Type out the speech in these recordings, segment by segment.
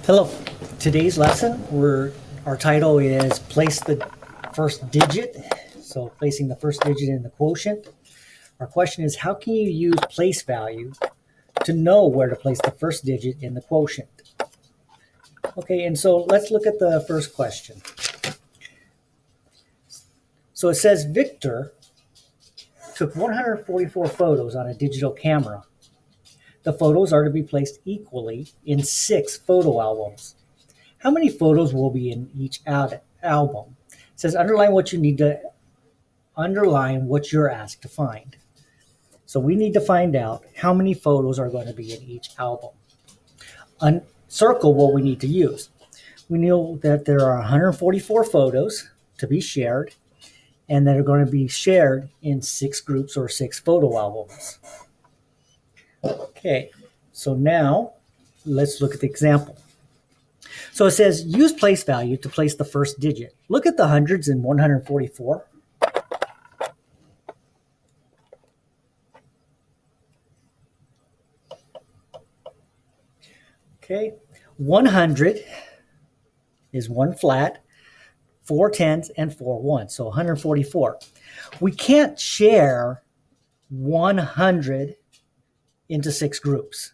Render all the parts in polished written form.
Hello. Today's lesson, our title is Place the First Digit. So placing the first digit in the quotient. Our question is, how can you use place value to know where to place the first digit in the quotient? Okay, and so let's look at the first question. So it says Victor took 144 photos on a digital camera. The photos are to be placed equally in 6 photo albums. How many photos will be in each album? It says underline what you're asked to find. So we need to find out how many photos are going to be in each album. Circle what we need to use. We know that there are 144 photos to be shared, and that are going to be shared in 6 groups or 6 photo albums. Okay, so now let's look at the example. So it says use place value to place the first digit. Look at the hundreds in 144. Okay, 100 is 1 flat, 4 tens, and 4 ones, so 144. We can't share 100 into 6 groups,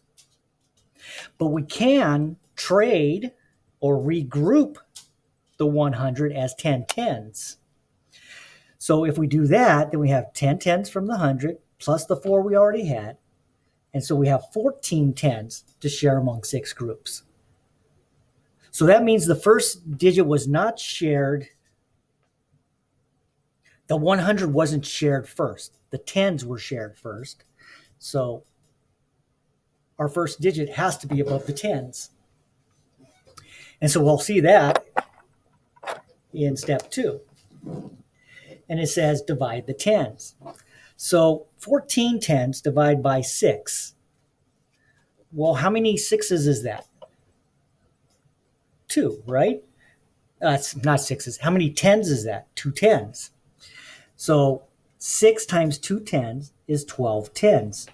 but we can trade or regroup the 100 as 10 tens. So if we do that, then we have 10 tens from the 100 plus the 4 we already had. And so we have 14 tens to share among 6 groups. So that means the first digit was not shared. The 100 wasn't shared first. The tens were shared first. So our first digit has to be above the tens. And so we'll see that in step 2. And it says divide the tens. So 14 tens divide by 6. Well, how many 6s is that? 2, right? It's not 6s. How many tens is that? 2 tens. So 6 times 2 tens is 12 tens.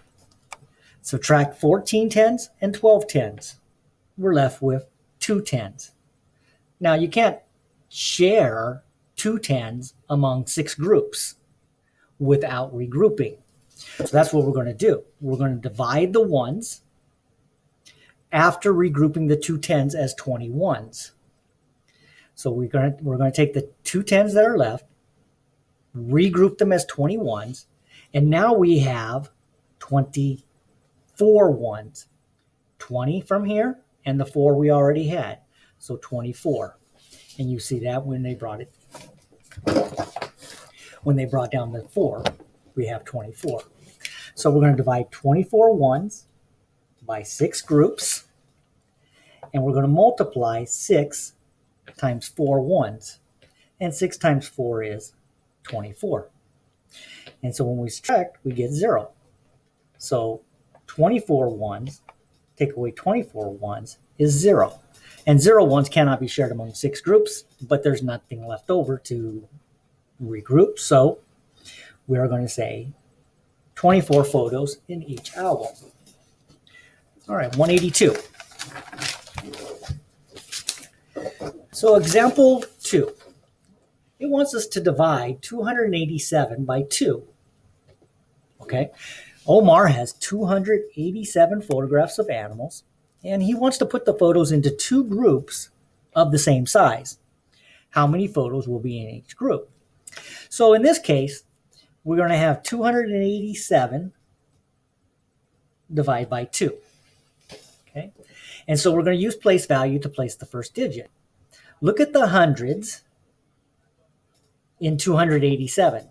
Subtract 14 tens and 12 tens. We're left with 2 tens. Now you can't share 2 tens among 6 groups without regrouping. So that's what we're going to do. We're going to divide the ones after regrouping the 2 tens as 21s. So we're going to take the 2 tens that are left, regroup them as 21s, and now we have 24 ones. 20 from here and the 4 we already had. So 24. And you see that when they brought down the 4, we have 24. So we're going to divide 24 ones by 6 groups, and we're going to multiply 6 times 4 ones. And 6 times 4 is 24. And so when we subtract, we get 0. So 24 ones take away 24 ones is 0. And 0 ones cannot be shared among 6 groups, but there's nothing left over to regroup. So we are going to say 24 photos in each album. All right, 182. So example 2. It wants us to divide 287 by 2. Okay. Omar has 287 photographs of animals, and he wants to put the photos into 2 groups of the same size. How many photos will be in each group? So in this case, we're going to have 287 divided by 2. Okay? And so we're going to use place value to place the first digit. Look at the hundreds in 287.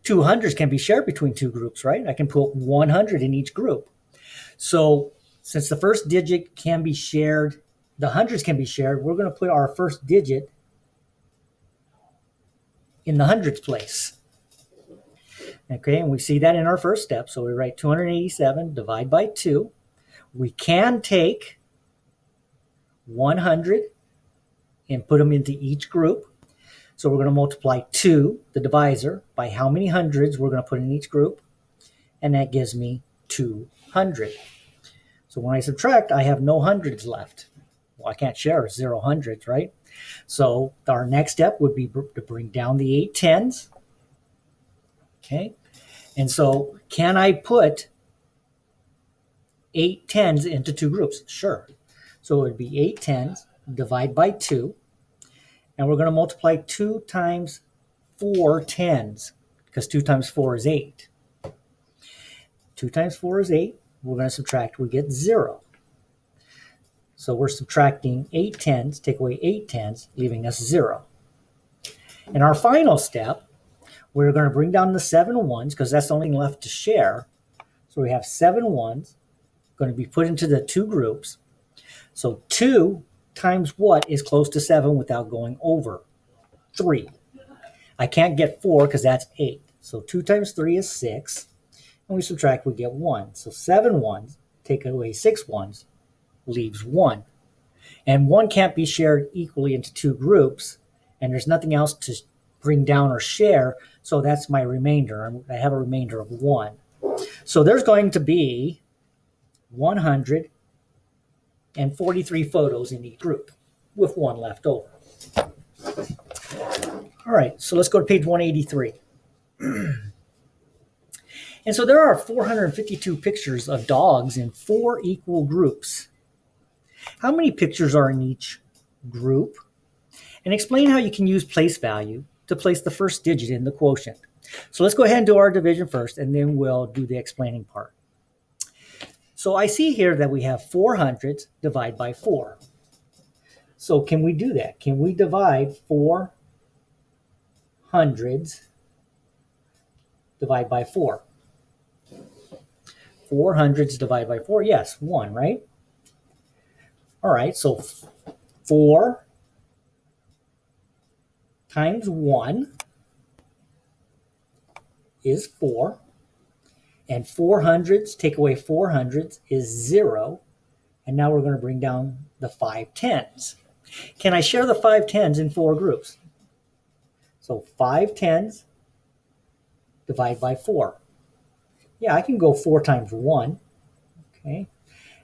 200s can be shared between 2 groups, right? I can put 100 in each group. So since the first digit can be shared, the hundreds can be shared, we're going to put our first digit in the hundreds place. Okay, and we see that in our first step. So we write 287 divide by 2. We can take 100 and put them into each group. So we're going to multiply 2, the divisor, by how many hundreds we're going to put in each group. And that gives me 200. So when I subtract, I have no hundreds left. Well, I can't share 0 hundredths, right? So our next step would be to bring down the 8 tens. Okay. And so can I put 8 tens into two groups? Sure. So it would be 8 tens, divide by 2. And we're going to multiply 2 times 4 tens, because 2 times 4 is 8. 2 times 4 is 8. We're going to subtract. We get 0. So we're subtracting 8 tens, take away 8 tens, leaving us 0. In our final step, we're going to bring down the 7 ones, because that's the only thing left to share. So we have 7 ones going to be put into the two groups. So 2 times what is close to 7 without going over? 3. I can't get 4 because that's 8. So 2 times 3 is 6. And we subtract, we get 1. So 7 ones, take away 6 ones, leaves 1. And 1 can't be shared equally into two groups. And there's nothing else to bring down or share. So that's my remainder. I have a remainder of 1. So there's going to be 143 photos in each group with 1 left over. All right, so let's go to page 183. And so there are 452 pictures of dogs in 4 equal groups. How many pictures are in each group? And explain how you can use place value to place the first digit in the quotient. So let's go ahead and do our division first, and then we'll do the explaining part. So I see here that we have 4 hundredths divide by 4. So can we do that? Can we divide 4 hundredths divide by 4? 4 hundredths divided by 4, yes, 1, right? All right, so 4 times 1 is 4. And 4 hundredths, take away 4 hundredths is 0. And now we're going to bring down the 5 tens. Can I share the 5 tens in 4 groups? So 5 tens divide by 4. Yeah, I can go 4 times 1. Okay.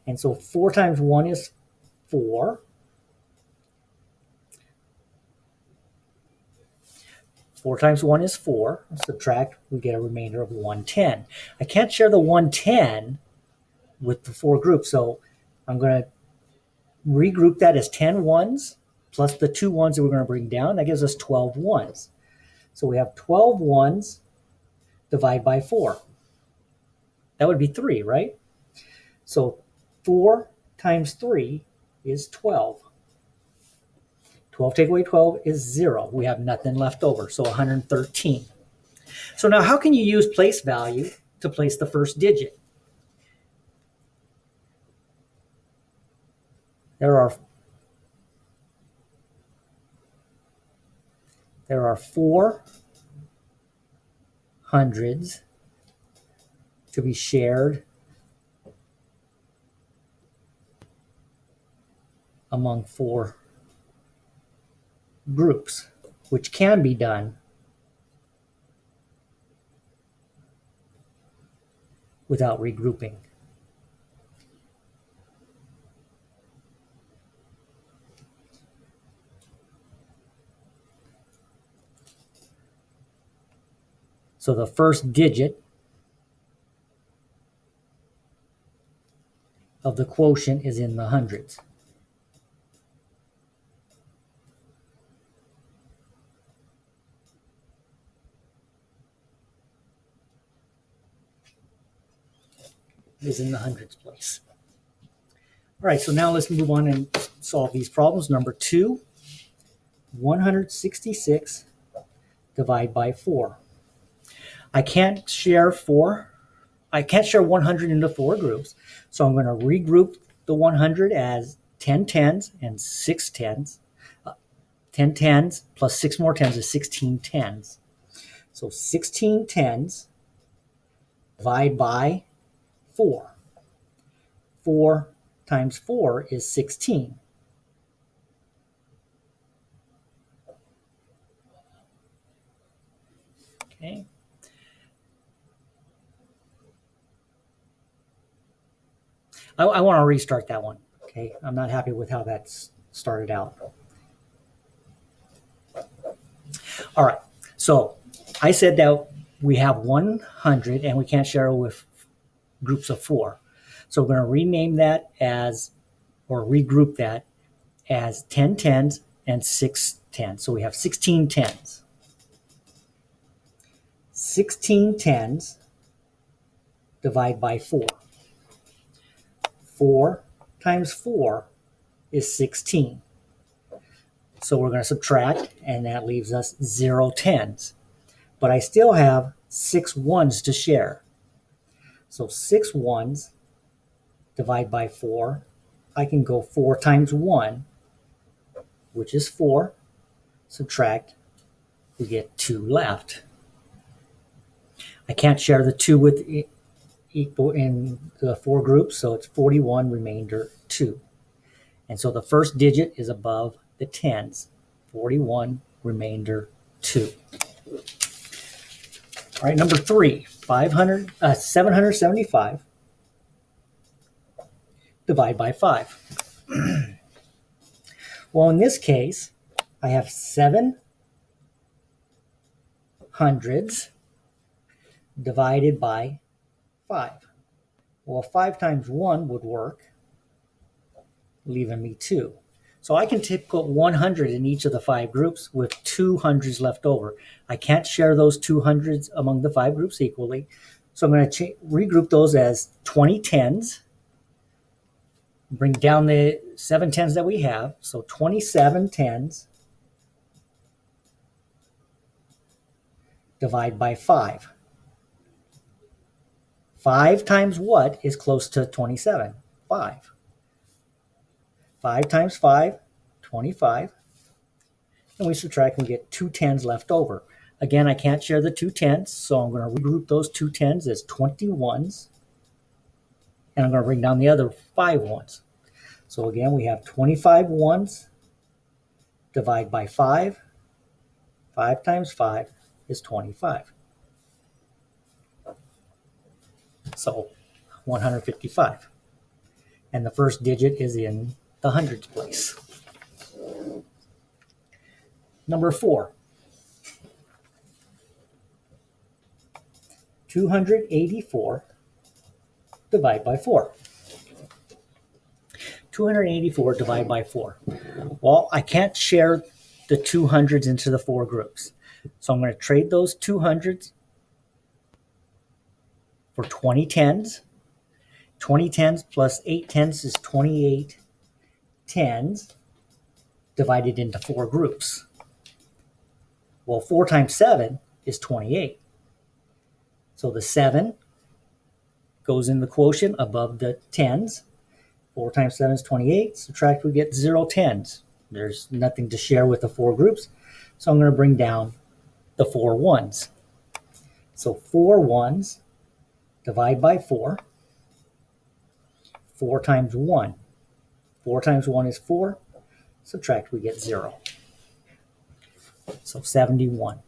And so 4 times 1 is 4. 4 times 1 is 4. Subtract, we get a remainder of 110. I can't share the 110 with the 4 groups, so I'm going to regroup that as 10 ones plus the 2 ones that we're going to bring down. That gives us 12 ones. So we have 12 ones divide by 4. That would be 3, right? So 4 times 3 is 12. 12 take away 12 is 0. We have nothing left over, so 113. So now how can you use place value to place the first digit? There are 4 hundredths to be shared among 4 groups, which can be done without regrouping. So the first digit of the quotient is in the hundreds. Is in the hundreds place. All right, so now let's move on and solve these problems. Number 2, 166 divide by 4. I can't share 100 into 4 groups, so I'm going to regroup the 100 as 10 tens and 6 tens. 10 tens plus 6 more tens is 16 tens. So 16 tens divide by 4. 4 times 4 is 16. Okay. I want to restart that one. Okay. Okay, I'm not happy with how that's started out. All right, so I said that we have 100 and we can't share it with groups of 4. So we're going to rename that as, or regroup that as 10 tens and 6 tens. So we have 16 tens. 16 tens divide by 4. 4 times 4 is 16. So we're going to subtract, and that leaves us 0 tens. But I still have 6 ones to share. So 6 ones divide by 4. I can go 4 times 1, which is 4. Subtract, we get 2 left. I can't share the 2 with equal in the 4 groups, so it's 41 remainder 2. And so the first digit is above the tens. 41 remainder 2. All right, number 3, 775 divide by 5. Well, in this case, I have 7 hundreds divided by 5. Well, 5 times 1 would work, leaving me 2. So I can put 100 in each of the 5 groups with 2 hundreds left over. I can't share those 2 hundreds among the 5 groups equally. So I'm going to regroup those as 20 tens. Bring down the 7 tens that we have. So 27 tens divide by 5. 5 times what is close to 27? 5. 5 times 5, 25. And we subtract and we get 2 tens left over. Again, I can't share the 2 tens, so I'm going to regroup those 2 tens as 21s. And I'm going to bring down the other 5 ones. So again, we have 25 ones divide by 5. 5 times 5 is 25. So 155. And the first digit is in the hundreds place. Number 4. 284 divide by 4. 284 divided by 4. Well, I can't share the 200s into the 4 groups. So I'm going to trade those 200s for 20 tens. 20 tens plus 8 tens is 28 tens divided into 4 groups. Well, 4 times 7 is 28. So the 7 goes in the quotient above the tens. 4 times 7 is 28. Subtract, we get 0 tens. There's nothing to share with the 4 groups. So I'm going to bring down the 4 ones. So 4 ones divide by 4. 4 times 1. 4 times 1 is 4. Subtract, we get 0. So 71.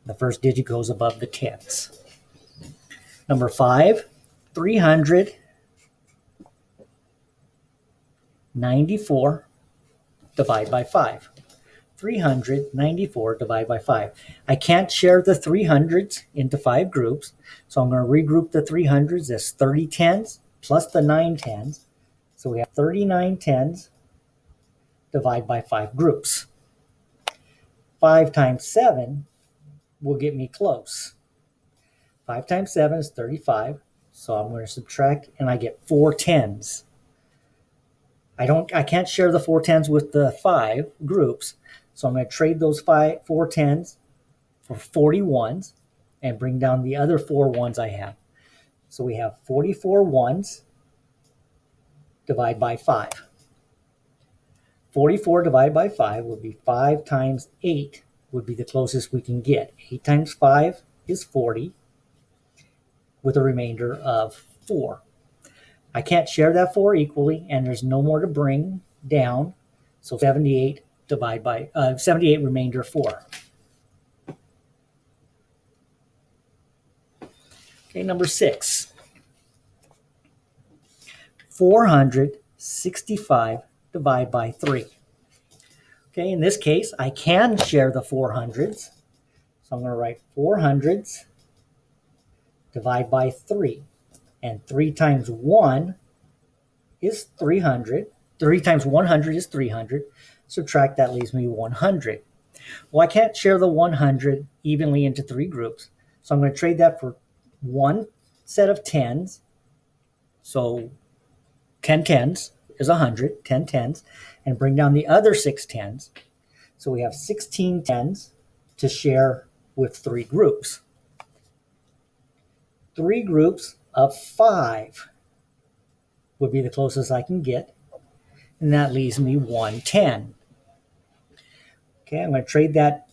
The first digit goes above the tens. Number 5, 394 divide by 5. 394 divide by 5. I can't share the 300s into 5 groups, so I'm going to regroup the 300s as 30 tens plus the 9 tens. So we have 39 tens divide by 5 groups. 5 times 7 will get me close. 5 times 7 is 35, so I'm going to subtract, and I get 4 tens. I can't share the 4 tens with the 5 groups, so I'm going to trade those 4 tens for 41s and bring down the other 4 ones I have. So we have 44 ones divide by 5. 44 divided by 5 would be 5 times 8 would be the closest we can get. 8 times 5 is 40 with a remainder of 4. I can't share that 4 equally, and there's no more to bring down. So 78 remainder 4. Okay, number 6. 476 65 divided by 3. Okay, in this case, I can share the 400s. So I'm going to write 400s divide by 3. And 3 times 1 is 300. 3 times 100 is 300. Subtract that leaves me 100. Well, I can't share the 100 evenly into 3 groups. So I'm going to trade that for one set of 10s. So 10 tens is 100, 10 tens, and bring down the other 6 tens. So we have 16 tens to share with 3 groups. 3 groups of 5 would be the closest I can get, and that leaves me 110. Okay, I'm going to trade that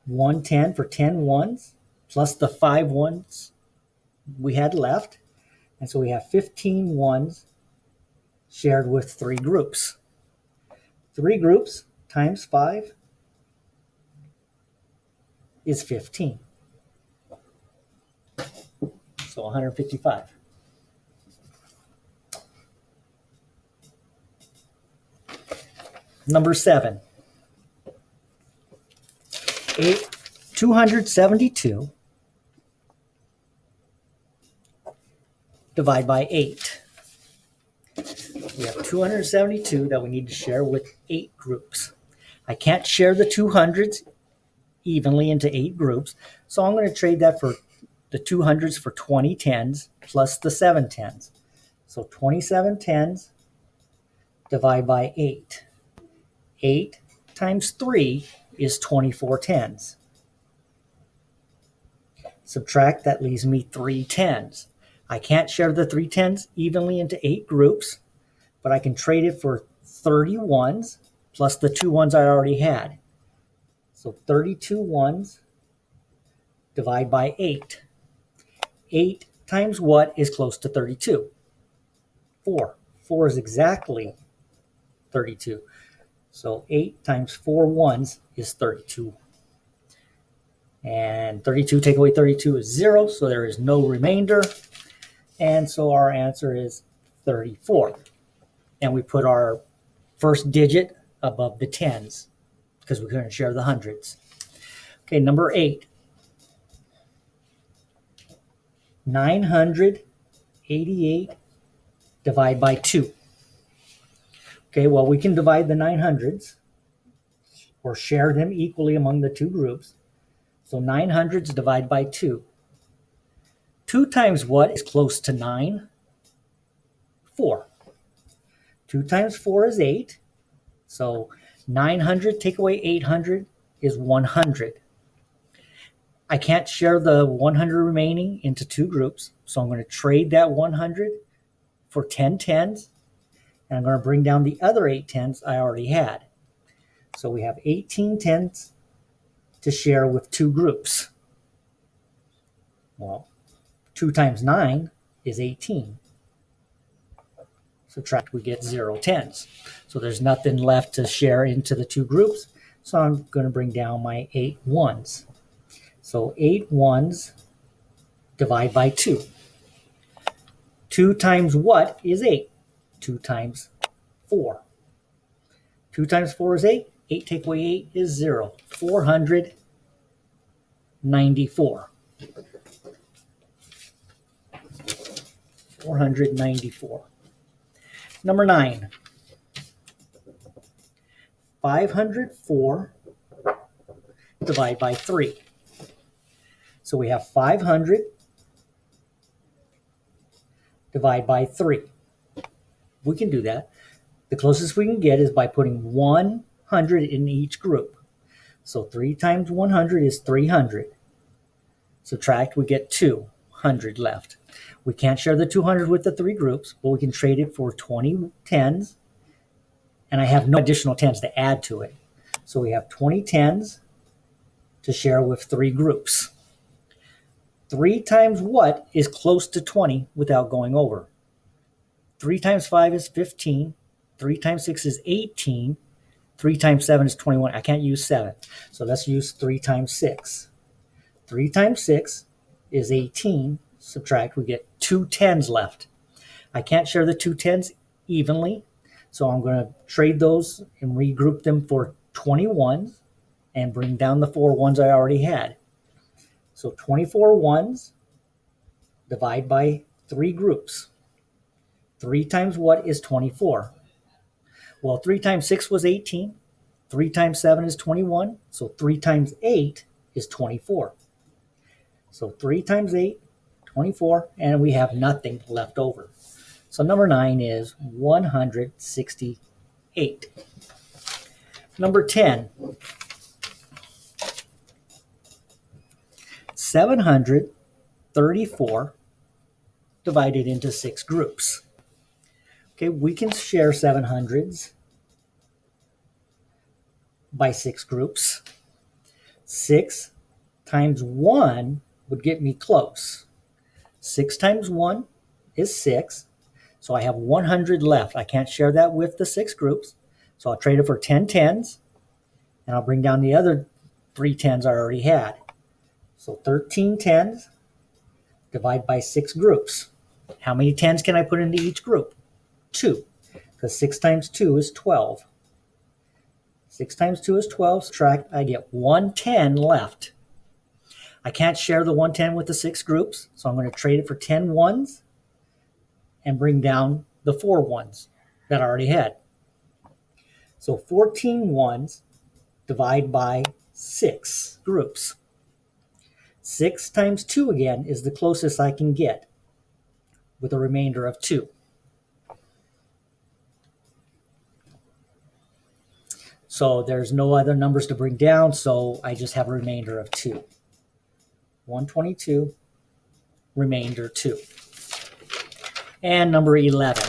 110 for 10 ones plus the 5 ones we had left, and so we have 15 ones shared with 3 groups. 3 groups times 5 is 15. So 155. Number 7. 272 divided by 8. We have 272 that we need to share with 8 groups. I can't share the 200s evenly into 8 groups, so I'm going to trade that for the 200s for 20 tens plus the 7 tens. So 27 tens divided by 8. 8 times 3 is 24 tens. Subtract, that leaves me 3 tens. I can't share the 3 tens evenly into 8 groups, but I can trade it for 30 ones plus the 2 ones I already had. So 32 ones divide by 8. 8 times what is close to 32? 4. 4 is exactly 32. So 8 times 4 ones is 32. And 32 take away 32 is 0, so there is no remainder. And so our answer is 34. And we put our first digit above the tens because we couldn't share the hundreds. Okay, number 8. 988 divided by 2. Okay, well, we can divide the 900s or share them equally among the 2 groups. So 900s divided by 2. 2 times what is close to 9? 4. 2 times 4 is 8. So 900 take away 800 is 100. I can't share the 100 remaining into 2 groups, so I'm going to trade that 100 for 10 tens, and I'm going to bring down the other 8 tens I already had. So we have 18 tens to share with 2 groups. Well, 2 times 9 is 18. Subtract, we get 0 tens. So there's nothing left to share into the 2 groups, so I'm going to bring down my 8 ones. So 8 ones divide by 2. 2 times what is 8? 2 times 4. 2 times 4 is 8. 8 take away 8 is 0. 494. 494. Number 9. 504 divided by 3. So we have 500 divided by 3. We can do that. The closest we can get is by putting 100 in each group. So 3 times 100 is 300. Subtract, we get 200 left. We can't share the 200 with the 3 groups, but we can trade it for 20 tens, and I have no additional tens to add to it. So we have 20 tens to share with 3 groups. 3 times what is close to 20 without going over? 3 times 5 is 15. 3 times 6 is 18. 3 times 7 is 21. I can't use 7. So let's use 3 times 6. 3 times 6 is 18. Subtract, we get 2 tens left. I can't share the 2 tens evenly, So I'm going to trade those and regroup them for 21s and bring down the 4 ones I already had. So 24 ones, divide by 3 groups. 3 times what is 24? Well, 3 times 6 was 18. 3 times 7 is 21. So 3 times 8 is 24. So 3 times 8, 24, and we have nothing left over. So number 9 is 168. Number 10, 734 divided into 6 groups. Okay, we can share 700s by 6 groups. 6 times 1 would get me close. 6 times 1 is 6. So I have 100 left. I can't share that with the 6 groups. So I'll trade it for 10 tens. And I'll bring down the other 3 tens I already had. So 13 tens, divide by 6 groups. How many tens can I put into each group? 2. Because 6 times 2 is 12. 6 times 2 is 12. Subtract, I get 110 left. I can't share the 110 with the 6 groups, so I'm going to trade it for 10 ones and bring down the 4 ones that I already had. So 14 ones divide by 6 groups. 6 times 2 again is the closest I can get with a remainder of 2. So there's no other numbers to bring down, so I just have a remainder of 2. 122, remainder 2. And number 11,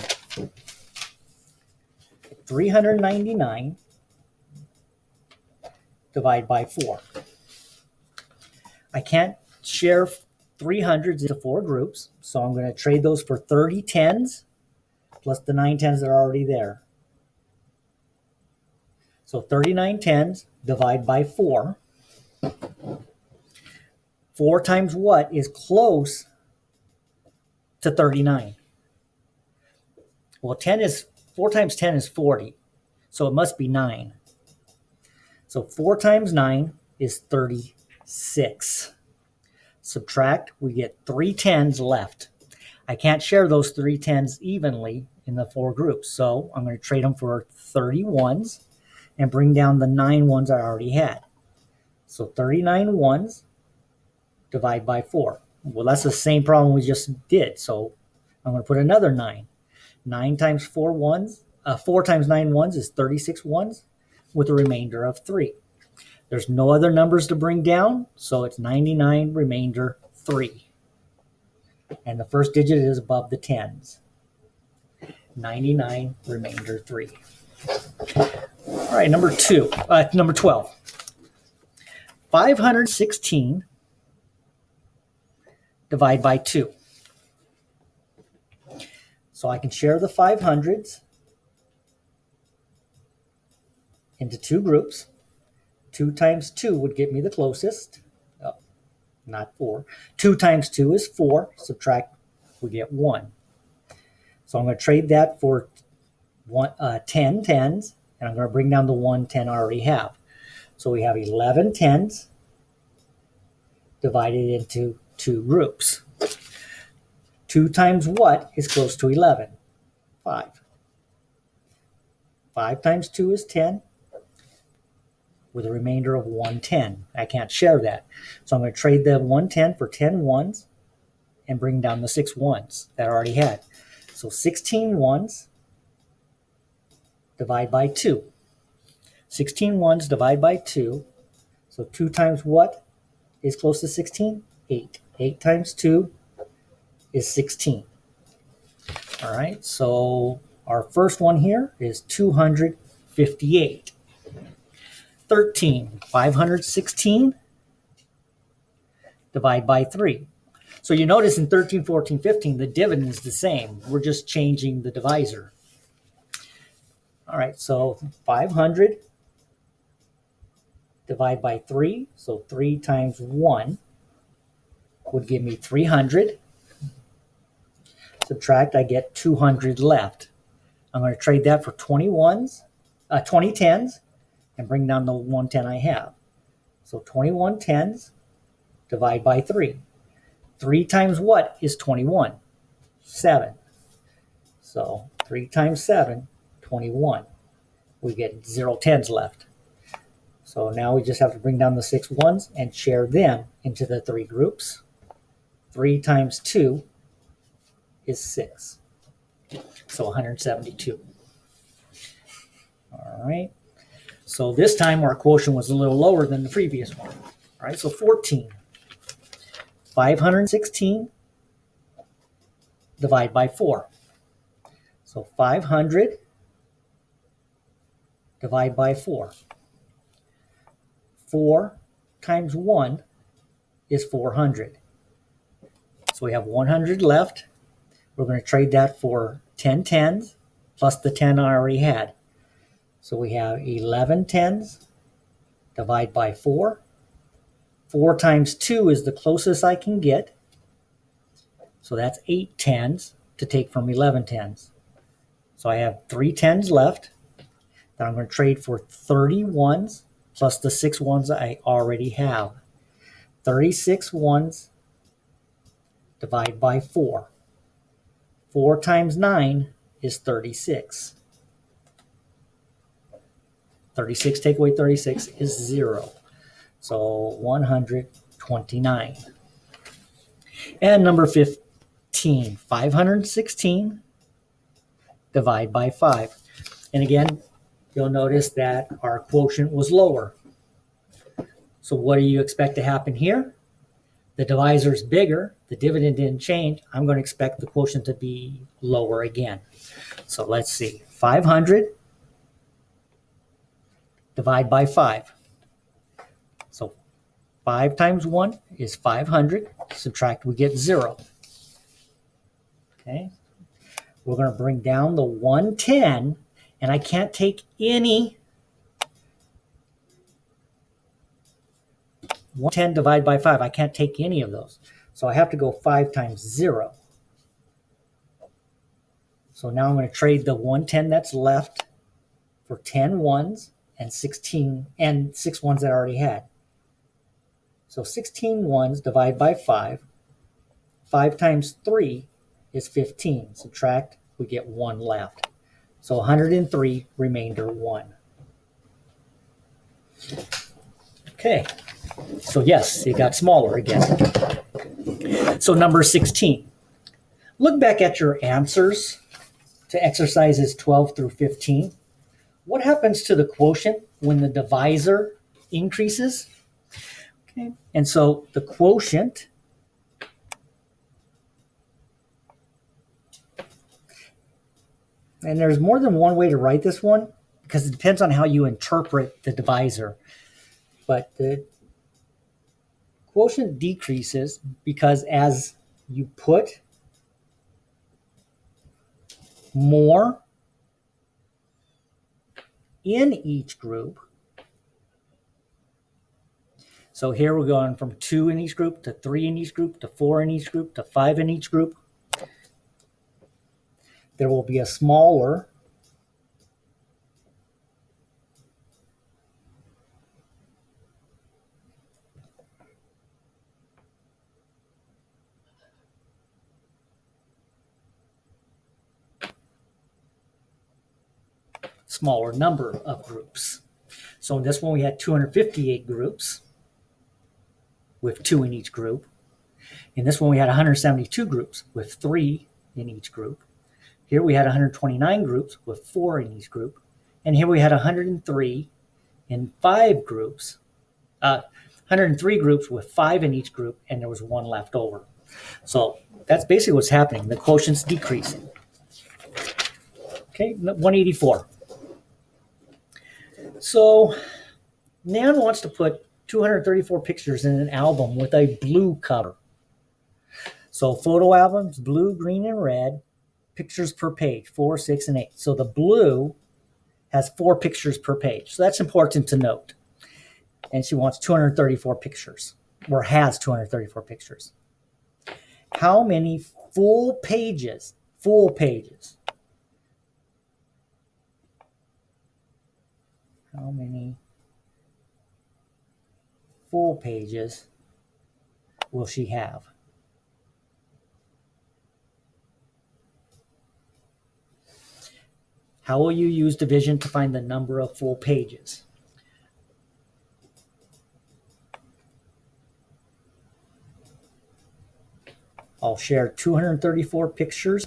399 divide by 4. I can't share 300s into 4 groups, so I'm going to trade those for 30 tens plus the 9 tens that are already there. So 39 tens divide by 4. 4 times what is close to 39? Well, 4 times 10 is 40, so it must be 9. So 4 times 9 is 36. Subtract, we get 3 tens left. I can't share those 3 tens evenly in the 4 groups, so I'm going to trade them for 30 ones and bring down the 9 ones I already had. So 39 ones divide by 4. Well, that's the same problem we just did, so I'm going to put another 9. 9 times 4 ones, 4 times 9 ones is 36 ones with a remainder of 3. There's no other numbers to bring down, so it's 99, remainder 3. And the first digit is above the tens. 99, remainder 3. All right, number 12. 516 divide by 2. So I can share the 500s into 2 groups. 2 times 2 would get me the closest. Oh, not 4. 2 times 2 is 4. Subtract, we get 1. So I'm going to trade that for 10 tens, and I'm going to bring down the 1 10 I already have. So we have 11 tens divided into 2 groups. 2 times what is close to 11? 5. 5 times 2 is 10 with a remainder of 110. I can't share that. So I'm going to trade the 110 for 10 ones and bring down the 6 ones that I already had. So 16 ones divide by 2. 16 ones divide by 2. So 2 times what is close to 16? 8. 8 times 2 is 16. All right, so our first one here is 258. 13, 516 divide by 3. So you notice in 13, 14, 15, the dividend is the same. We're just changing the divisor. All right, so 500 divide by 3. So 3 times 1 would give me 300. Subtract, I get 200 left. I'm going to trade that for 20 tens, and bring down the 110 I have. So 21 tens, divide by 3. 3 times what is 21? 7. So 3 times 7, 21. We get 0 tens left. So now we just have to bring down the 6 ones and share them into the 3 groups. 3 times 2 is 6. So 172. All right. So this time our quotient was a little lower than the previous one. All right, so 14. 516 divide by 4. So 500 divide by 4. 4 times 1 is 400. So we have 100 left. We're going to trade that for 10 tens plus the 10 I already had. So we have 11 tens, divide by 4. 4 times 2 is the closest I can get. So that's 8 tens to take from 11 tens. So I have 3 tens left that I'm going to trade for 30 ones plus the 6 ones I already have. 36 ones, divide by 4. 4 times 9 is 36. 36 take away 36 is 0. So 129. And number 15, 516 divide by 5. And again, you'll notice that our quotient was lower. So what do you expect to happen here? The divisor is bigger. The dividend didn't change. I'm going to expect the quotient to be lower again. So let's see. 500 divide by 5. So 5 times 1 is 500. Subtract, we get 0. Okay. We're going to bring down the 110, and I can't take any 110 divided by 5. I can't take any of those. So I have to go 5 times 0. So now I'm going to trade the 110 that's left for 10 ones and 16 and 6 ones that I already had. So 16 ones divided by 5. 5 times 3 is 15. Subtract, we get 1 left. So 103, remainder 1. Okay. So yes, it got smaller again. So number 16. Look back at your answers to exercises 12 through 15. What happens to the quotient when the divisor increases? Okay. And so the quotient and there's more than one way to write this one because it depends on how you interpret the divisor. But the quotient decreases because as you put more in each group, so here we're going from 2 in each group to 3 in each group to 4 in each group to 5 in each group. There will be a smaller number of groups. So in this one we had 258 groups with 2 in each group. In this one we had 172 groups with 3 in each group. Here we had 129 groups with 4 in each group. And here we had 103 in 5 groups. 103 groups with 5 in each group, and there was 1 left over. So that's basically what's happening. The quotient's decreasing. Okay, 184. So Nan wants to put 234 pictures in an album with a blue cover. So photo albums, blue, green, and red, pictures per page, 4, 6, and 8. So the blue has 4 pictures per page. So that's important to note. And she wants 234 pictures, or has 234 pictures. How many full pages How many full pages will she have? How will you use division to find the number of full pages? I'll share 234 pictures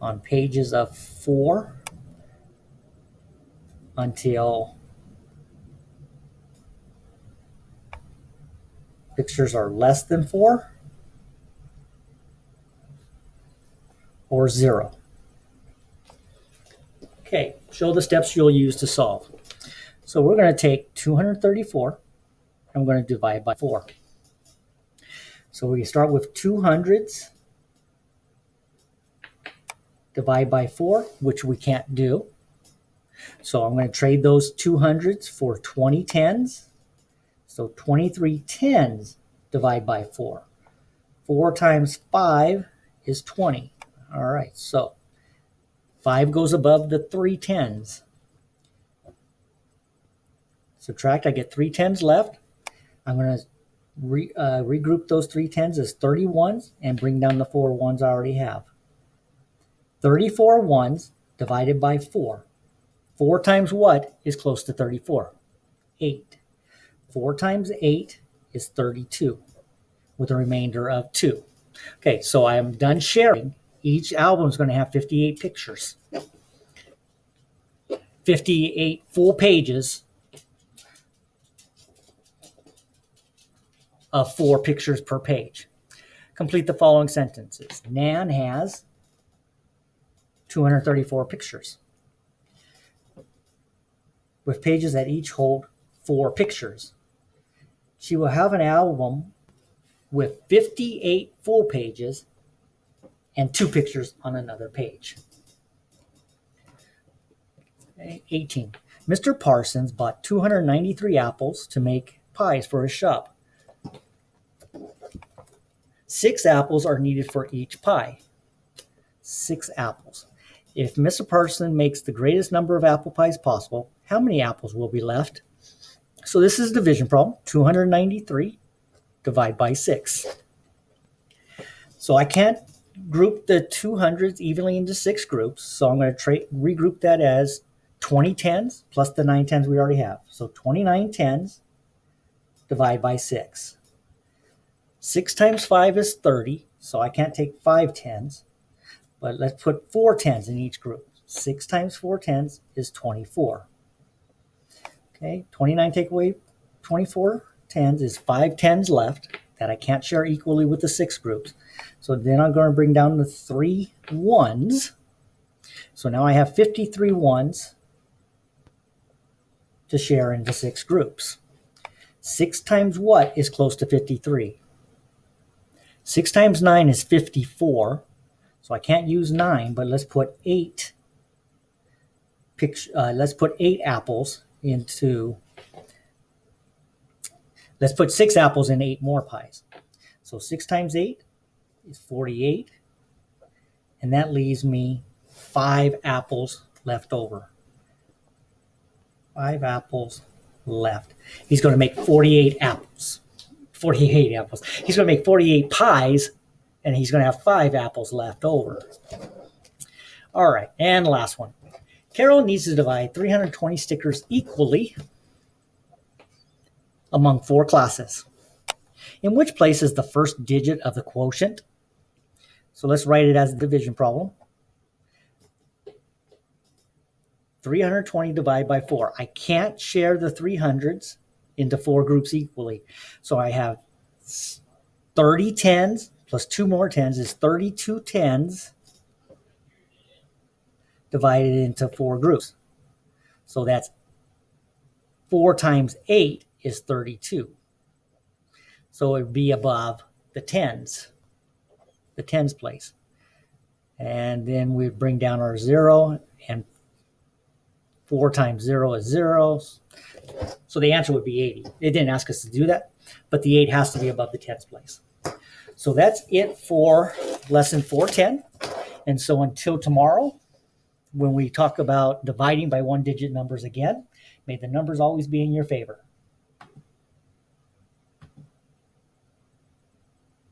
on pages of 4 until pictures are less than 4 or 0. Okay, show the steps you'll use to solve. So we're going to take 234. I'm going to divide by 4. So we start with 200s, divide by 4, which we can't do. So I'm going to trade those 200s for 20 10s. So 23 10s divide by 4. 4 times 5 is 20. All right, so 5 goes above the 3 10s. Subtract, I get 3 10s left. I'm going to regroup those 3 10s as 31s and bring down the 4 1s I already have. 34 1s divided by 4. 4 times what is close to 34? 8. 4 times 8 is 32 with a remainder of 2. Okay, so I am done sharing. Each album is going to have 58 pictures. 58 full pages of 4 pictures per page. Complete the following sentences. Nan has 234 pictures with pages that each hold 4 pictures. She will have an album with 58 full pages and 2 pictures on another page. Okay, 18. Mr. Parsons bought 293 apples to make pies for his shop. 6 apples are needed for each pie. 6 apples. If Mr. Parsons makes the greatest number of apple pies possible, how many apples will be left? So this is a division problem. 293 divide by 6. So I can't group the 200s evenly into 6 groups. So I'm going to regroup that as 20 10s plus the 9 10s we already have. So 29 10s divide by 6. 6 times 5 is 30, so I can't take 5 10s, but let's put 4 10s in each group. 6 times 4 10s is 24. Okay, 29 take away 24 10s is 5 10s left that I can't share equally with the 6 groups. So then I'm going to bring down the 3 1s. So now I have 53 1s to share into 6 groups. 6 times what is close to 53? 6 times 9 is 54, so I can't use 9, but let's put 8 apples into, let's put 6 apples in 8 more pies. So 6 times 8 is 48, and that leaves me 5 apples left over. 5 apples left. He's going to make 48 apples. 48 apples. He's going to make 48 pies, and he's going to have 5 apples left over. All right, and last one. Carol needs to divide 320 stickers equally among 4 classes. In which place is the first digit of the quotient? So let's write it as a division problem. 320 divided by 4. I can't share the 300s into 4 groups equally. So I have 30 10s plus 2 more 10s is 32 10s divided into 4 groups. So that's 4 times 8 is 32. So it would be above the 10s place. And then we'd bring down our 0, and 4 times 0 is 0. So the answer would be 80. It didn't ask us to do that, but the 8 has to be above the 10s place. So that's it for lesson 410. And so until tomorrow, when we talk about dividing by one-digit numbers again, may the numbers always be in your favor.